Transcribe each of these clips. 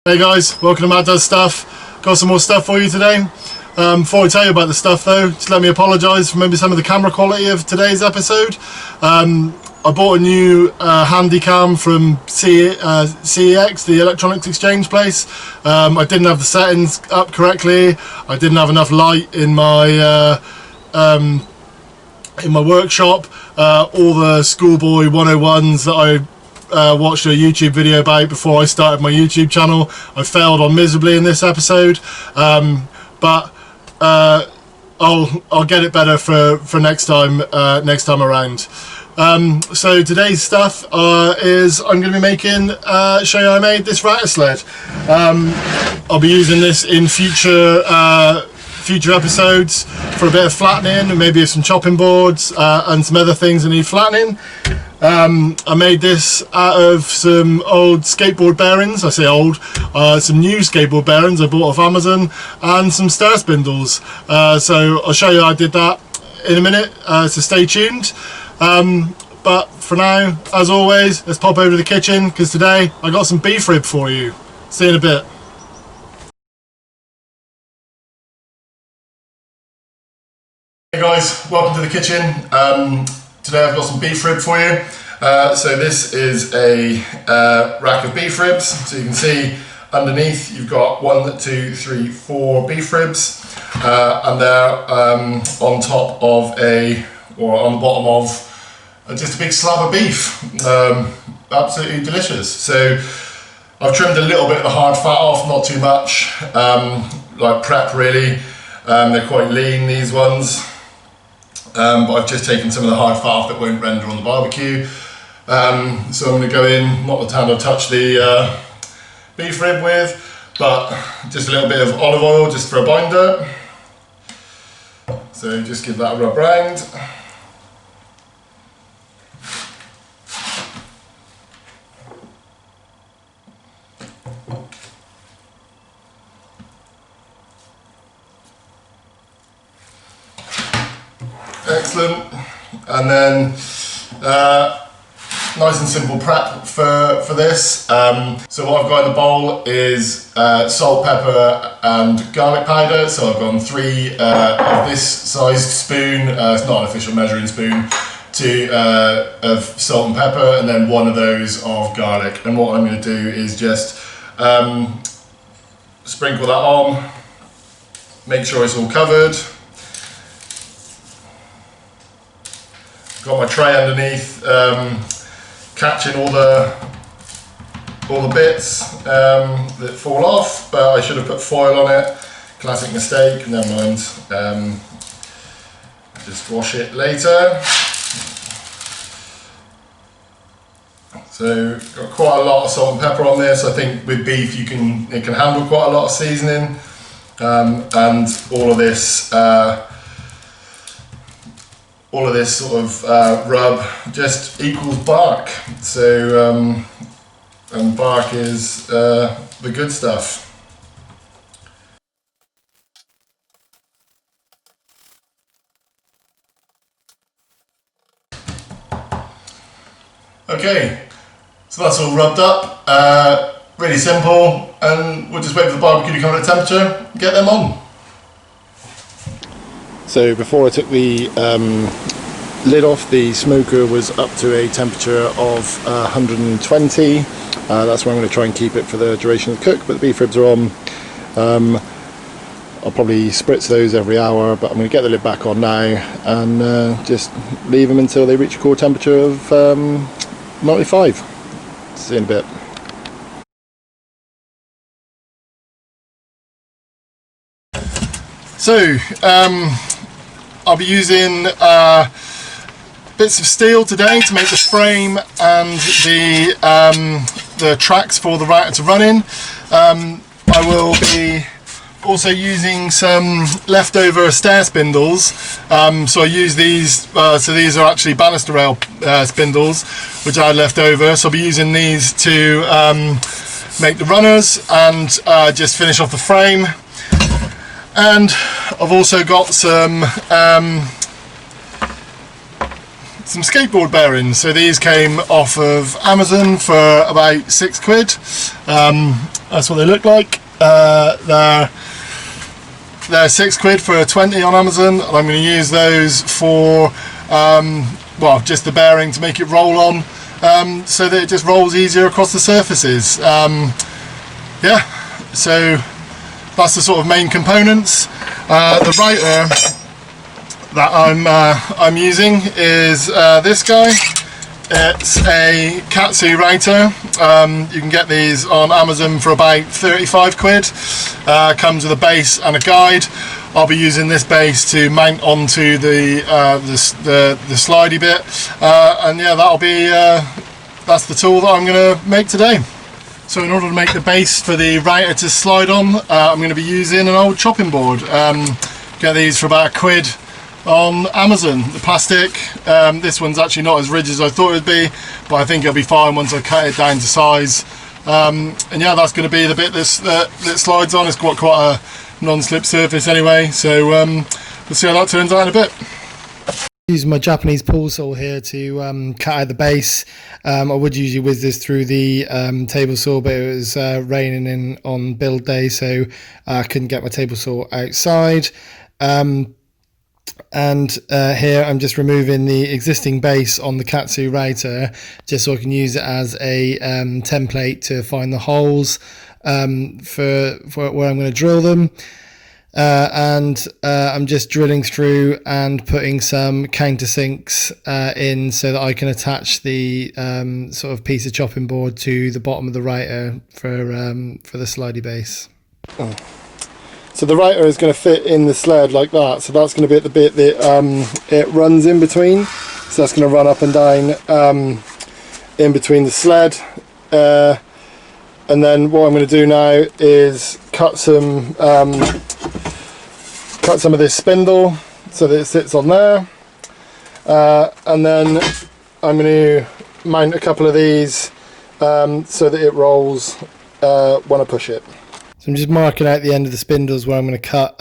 Hey guys, welcome to Matt Does Stuff. Got some more stuff for you today. Before I tell you about the stuff though, just let me apologise for maybe some of the camera quality of today's episode. I bought a new Handycam from CEX, the electronics exchange place. I didn't have the settings up correctly. I didn't have enough light in my workshop. All the schoolboy 101s that I watched a YouTube video about before I started my YouTube channel, I failed on miserably in this episode, but I'll get it better for next time around. So today's stuff is I'm going to be making show you how I made this router sled. I'll be using this in future episodes for a bit of flattening and maybe some chopping boards and some other things that need flattening. I made this out of some old skateboard bearings. I say old, some new skateboard bearings I bought off Amazon, and some stir spindles. So I'll show you how I did that in a minute, so stay tuned. But for now, as always, let's pop over to the kitchen because today I got some beef rib for you. See you in a bit. Hey guys, welcome to the kitchen. Today I've got some beef rib for you. So this is a rack of beef ribs. So you can see underneath you've got 1, 2, 3, 4 beef ribs, and they're on top of on the bottom of just a big slab of beef. Absolutely delicious. So I've trimmed a little bit of the hard fat off, not too much, like prep really. They're quite lean, these ones. But I've just taken some of the hard fat off that won't render on the barbecue. So I'm going to go in, not the hand I've touched the beef rib with, but just a little bit of olive oil just for a binder. So just give that a rub round. Excellent. And then nice and simple prep for this. So what I've got in the bowl is salt, pepper and garlic powder. So I've gone 3 of this sized spoon, it's not an official measuring spoon, 2 of salt and pepper, and then 1 of those of garlic. And what I'm going to do is just sprinkle that on, make sure it's all covered. Got my tray underneath, catching all the bits that fall off, but I should have put foil on it. Classic mistake, never mind. Just wash it later. So got quite a lot of salt and pepper on this. I think with beef it can handle quite a lot of seasoning, and all of this sort of rub just equals bark. So and bark is the good stuff. Okay, so that's all rubbed up. Really simple, and we'll just wait for the barbecue to come at a temperature and get them on. So before I took the lid off, the smoker was up to a temperature of 120. That's where I'm going to try and keep it for the duration of the cook, but the beef ribs are on. I'll probably spritz those every hour, but I'm going to get the lid back on now and just leave them until they reach a core temperature of 95. See you in a bit. So I'll be using bits of steel today to make the frame and the tracks for the router to run in. I will be also using some leftover stair spindles. So I use these, so these are actually banister rail spindles which I had left over. So I'll be using these to make the runners and just finish off the frame. And I've also got some some skateboard bearings. So these came off of Amazon for about £6. That's what they look like. They're £6 for 20 on Amazon, and I'm going to use those for well, just the bearing to make it roll on, so that it just rolls easier across the surfaces. Yeah, so that's the sort of main components. The writer that I'm using is this guy. It's a Katsu writer. You can get these on Amazon for about £35. Comes with a base and a guide. I'll be using this base to mount onto the slidey bit, and yeah, that's the tool that I'm going to make today. So in order to make the base for the writer to slide on, I'm going to be using an old chopping board. Get these for about £1 on Amazon. The plastic, this one's actually not as rigid as I thought it would be, but I think it'll be fine once I cut it down to size. And yeah, that's going to be the bit that slides on. It's got quite a non-slip surface anyway, so we'll see how that turns out in a bit. Using my Japanese pool saw here to cut out the base. I would usually whiz this through the table saw, but it was raining in on build day, so I couldn't get my table saw outside. And here I'm just removing the existing base on the Katsu router, just so I can use it as a template to find the holes for where I'm going to drill them. And I'm just drilling through and putting some countersinks in, so that I can attach the sort of piece of chopping board to the bottom of the router for the slidey base. Oh. So the writer is going to fit in the sled like that, so that's going to be the bit that it runs in between. So that's going to run up and down in between the sled, and then what I'm going to do now is cut some of this spindle so that it sits on there, and then I'm going to mount a couple of these so that it rolls when I push it. So I'm just marking out the end of the spindles where I'm going to cut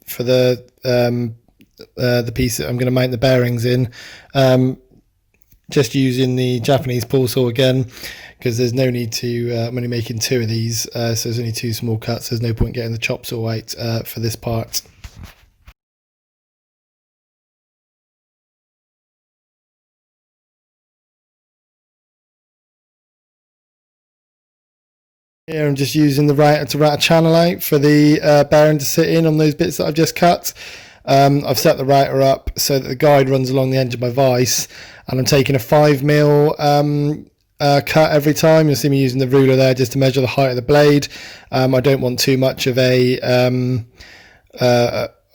for the piece that I'm going to mount the bearings in. Just using the Japanese pool saw again, because there's no need to, I'm only making 2 of these, so there's only 2 small cuts. There's no point getting the chop saw out for this part. Here I'm just using the router to rat a channel out for the bearing to sit in on those bits that I've just cut. I've set the router up so that the guide runs along the edge of my vise, and I'm taking a 5mm cut every time. You'll see me using the ruler there just to measure the height of the blade. I don't want too much of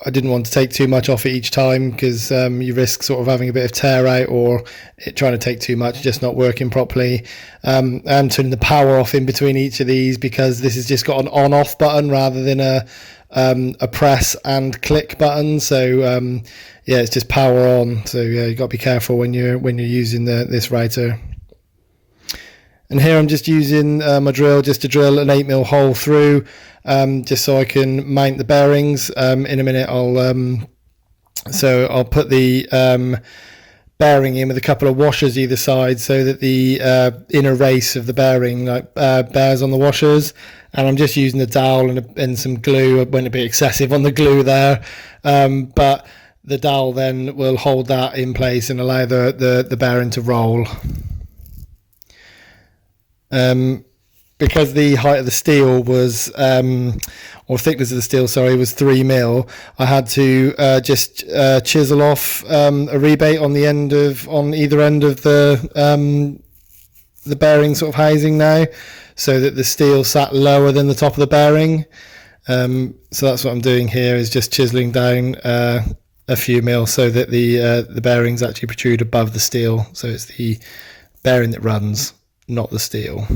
I didn't want to take too much off it each time, because you risk sort of having a bit of tear out, or it trying to take too much, just not working properly. I'm turning the power off in between each of these, because this has just got an on-off button rather than a press and click button. So yeah, it's just power on. So yeah, you've got to be careful when you're using this router. And here I'm just using my drill just to drill an 8mm hole through, just so I can mount the bearings. In a minute I'll put the bearing in with a couple of washers either side, so that the inner race of the bearing bears on the washers. And I'm just using the dowel and some glue. I went a bit excessive on the glue there, but the dowel then will hold that in place and allow the bearing to roll. Because the height of the steel was, or thickness of the steel, sorry, was 3mm, I had to just chisel off a rebate on either end of the bearing sort of housing now, so that the steel sat lower than the top of the bearing. So that's what I'm doing here, is just chiseling down a few mil so that the bearings actually protrude above the steel. So it's the bearing that runs, not the steel.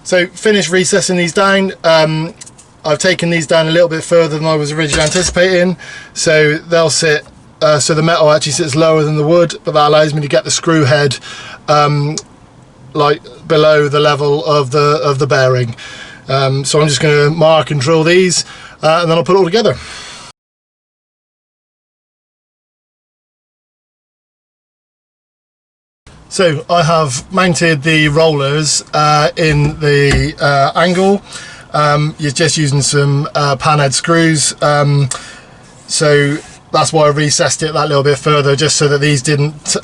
So finished recessing these down. I've taken these down a little bit further than I was originally anticipating, so they'll sit, so the metal actually sits lower than the wood, but that allows me to get the screw head like below the level of the bearing. So I'm just going to mark and drill these, and then I'll put it all together. So I have mounted the rollers in the angle. You're just using some pan head screws. So that's why I recessed it that little bit further, just so that these didn't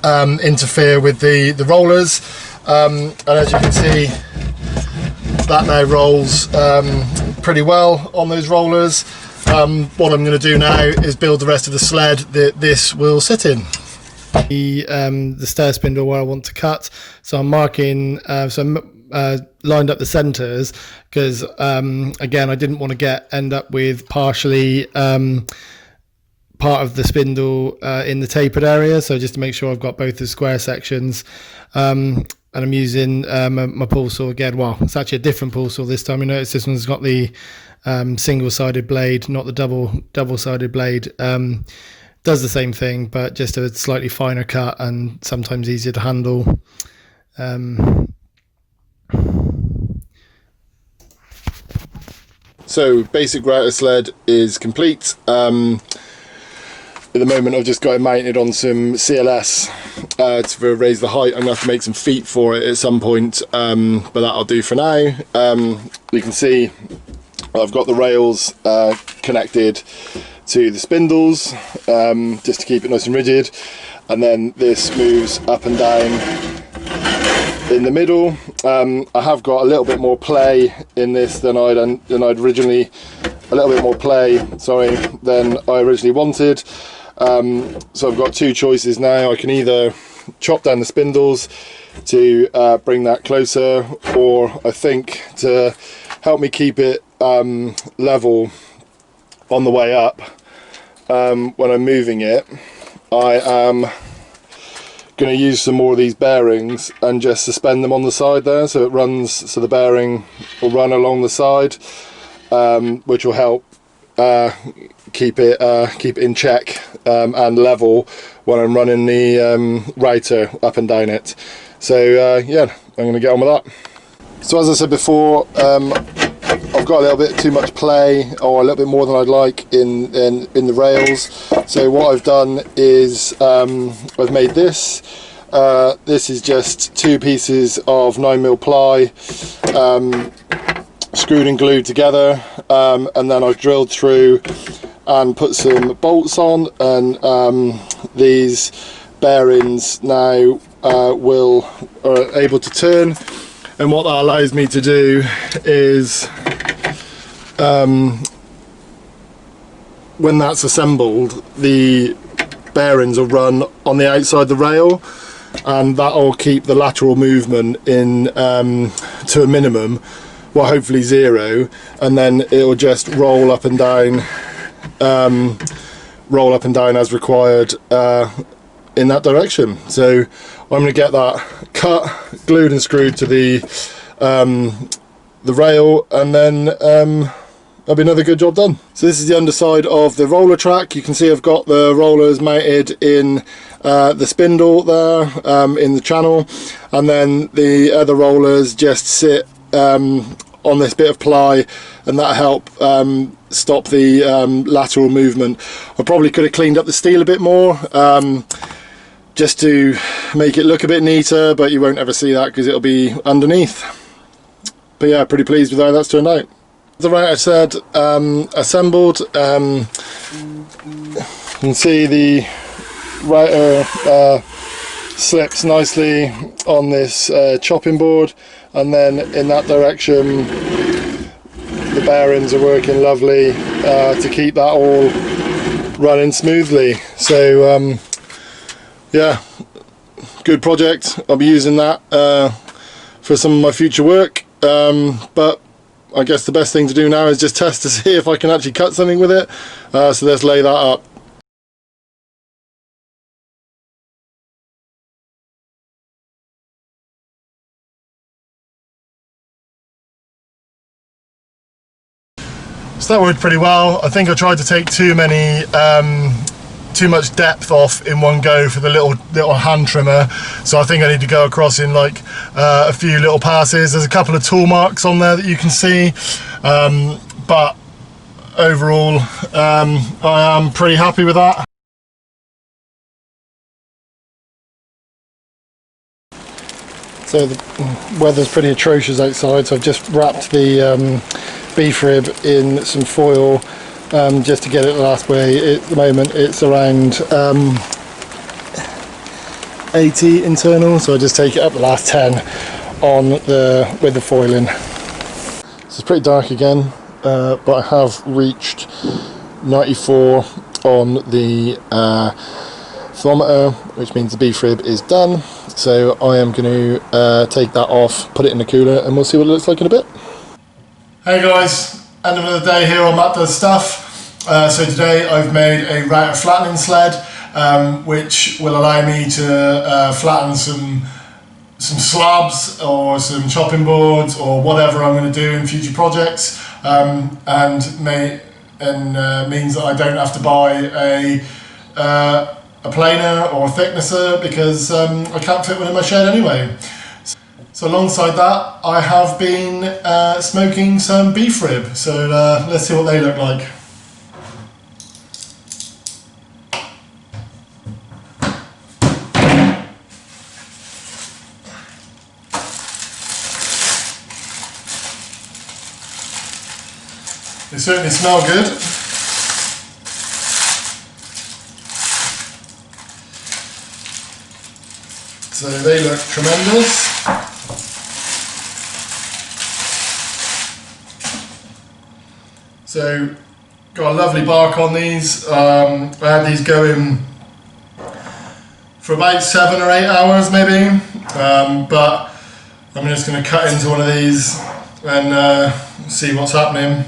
interfere with the rollers. And as you can see, that now rolls pretty well on those rollers. What I'm going to do now is build the rest of the sled that this will sit in. The stair spindle where I want to cut, so I'm marking, lined up the centers, because again, I didn't want to end up with partially part of the spindle in the tapered area, so just to make sure I've got both the square sections. And I'm using my pull saw again. Well, it's actually a different pull saw this time. You notice this one's got the single-sided blade, not the double-sided blade. Does the same thing, but just a slightly finer cut and sometimes easier to handle. So basic router sled is complete. At the moment I've just got it mounted on some CLS to raise the height. I'm going to have to make some feet for it at some point, but that'll do for now. You can see I've got the rails connected to the spindles, just to keep it nice and rigid, and then this moves up and down in the middle. I have got a little bit more play in this than I'd originally, than I originally wanted. So I've got two choices now. I can either chop down the spindles to bring that closer, or I think to help me keep it level on the way up, when I'm moving it, I am going to use some more of these bearings and just suspend them on the side there, so it runs, so the bearing will run along the side, which will help keep it in check and level when I'm running the router up and down it. So yeah, I'm going to get on with that. So as I said before, I've got a little bit too much play, or a little bit more than I'd like in the rails. So what I've done is I've made this. This is just two pieces of 9mm ply, screwed and glued together, and then I've drilled through and put some bolts on, and these bearings now are able to turn. And what that allows me to do is, when that's assembled, the bearings will run on the outside the rail, and that will keep the lateral movement in to a minimum, well, hopefully zero, and then it will just roll up and down as required in that direction. So I'm going to get that cut, glued and screwed to the rail, and then that'll be another good job done. So this is the underside of the roller track. You can see I've got the rollers mounted in the spindle there, in the channel, and then the other rollers just sit on this bit of ply, and that'll help stop the lateral movement. I probably could have cleaned up the steel a bit more, just to make it look a bit neater, but you won't ever see that because it'll be underneath. But yeah, pretty pleased with how that's turned out. The router sled assembled. You can see the router slips nicely on this chopping board, and then in that direction the bearings are working lovely to keep that all running smoothly. So yeah, good project. I'll be using that for some of my future work, but I guess the best thing to do now is just test to see if I can actually cut something with it. So let's lay that up. So that worked pretty well. I think I tried to take too many too much depth off in one go for the little hand trimmer, so I think I need to go across in like a few little passes. There's a couple of tool marks on there that you can see, but overall I am pretty happy with that. So the weather's pretty atrocious outside, so I've just wrapped the beef rib in some foil just to get it the last way. At the moment it's around 80 internal, so I just take it up the last 10 on with the foiling. So it's pretty dark again, but I have reached 94 on the thermometer, which means the beef rib is done. So I am going to take that off, put it in the cooler, and we'll see what it looks like in a bit. Hey guys, end of the day here on Matt Does Stuff. So today I've made a router flattening sled, which will allow me to flatten some slabs or some chopping boards or whatever I'm going to do in future projects, and means that I don't have to buy a planer or a thicknesser because I can't fit one in my shed anyway. So alongside that, I have been smoking some beef rib. So let's see what they look like. They certainly smell good. So they look tremendous. So got a lovely bark on these. I had these going for about 7 or 8 hours maybe, but I'm just going to cut into one of these and see what's happening.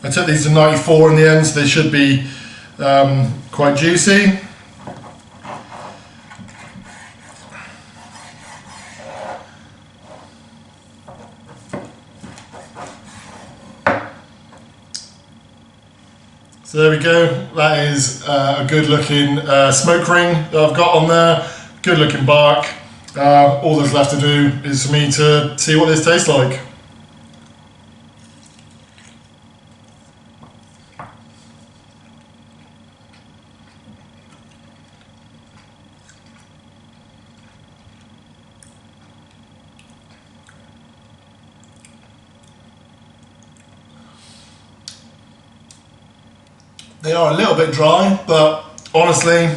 I took these to 94 in the end, so they should be quite juicy. So there we go, that is a good looking smoke ring that I've got on there, good looking bark. All there's left to do is for me to see what this tastes like. They are a little bit dry, but honestly,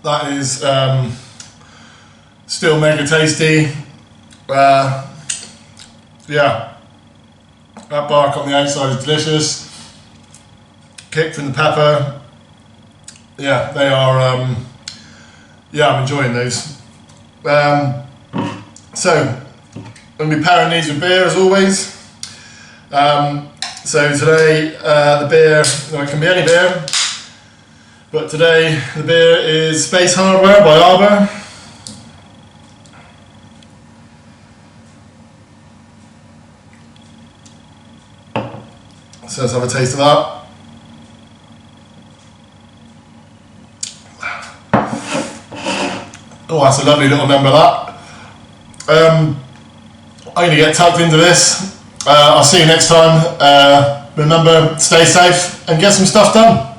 that is still mega tasty. Yeah, that bark on the outside is delicious. Kick from the pepper. Yeah, they are. Yeah, I'm enjoying those. So, I'm going to be pairing these with beer as always. So today the beer, it can be any beer, but today the beer is Space Hardware by Arbor. So let's have a taste of that. Oh, that's a lovely little member of that. I'm going to get tucked into this. I'll see you next time. Remember, stay safe and get some stuff done.